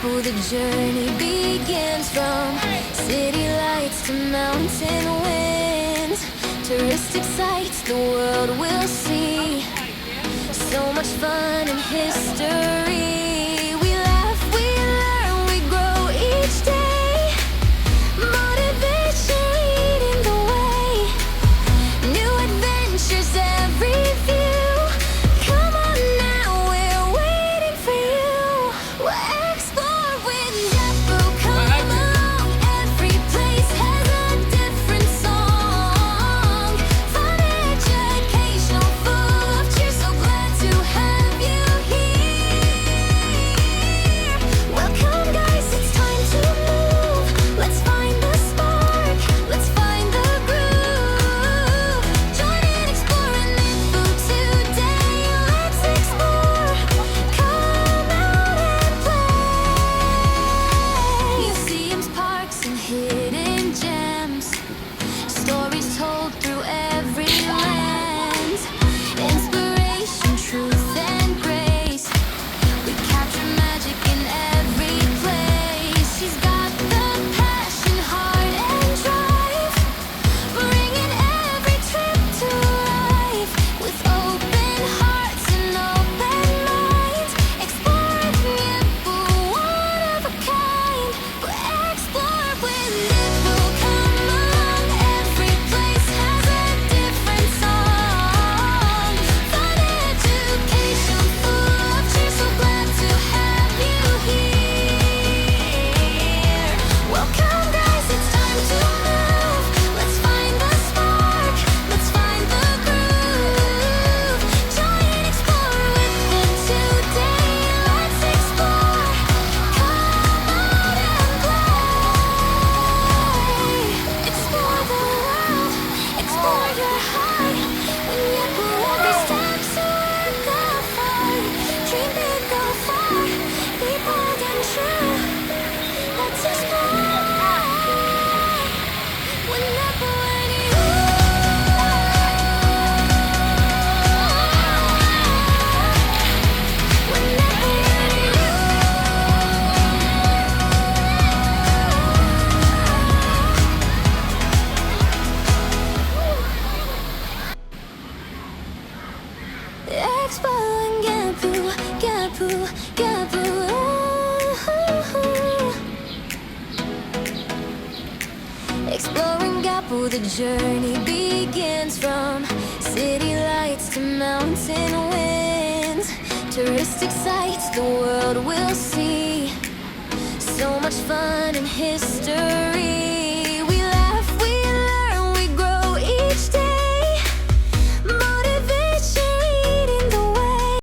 Gapu, the journey begins from city lights to mountain winds. Touristic sights the world will see. So much fun and history. We laugh, we learn, we grow each day. Motivation leading the way. New adventures every view. Come on now, we're waiting for you. We'll explore with Gapu. Come along, every place has a different song. Fun, educational, full of cheer. So glad to have you here. Welcome, guys, it's time to move. Let's find the spark, let's find the groove. Join in exploring Nifu today. Let's explore. Come out and play. Museums, parks, and hidden gems. Stories told through every lens. Inspiration, truth, and grace. We capture magic in every place. She's got the passion, heart, and drive, bringing every trip to life. With open hearts and open minds, exploring Nifu, one of a kind. We'll explore with Nifu. Come along, every place has a different song. Fun, education, full of cheer. So glad to have you here. Welcome, guys, it's time to move. Let's find the spark, let's find the groove. Join and explore with them today. Let's explore. Come out and play. Explore the world, explore your heart. When you go every step, so go far. Dream big, go far. Be bold and true. Let's explore. Whenever and you. Whenever and you. Exploring Gapu, Gapu, Gapu. Exploring Gapu, the journey begins from city lights to mountain winds. Touristic sights the world will see. So much fun and history.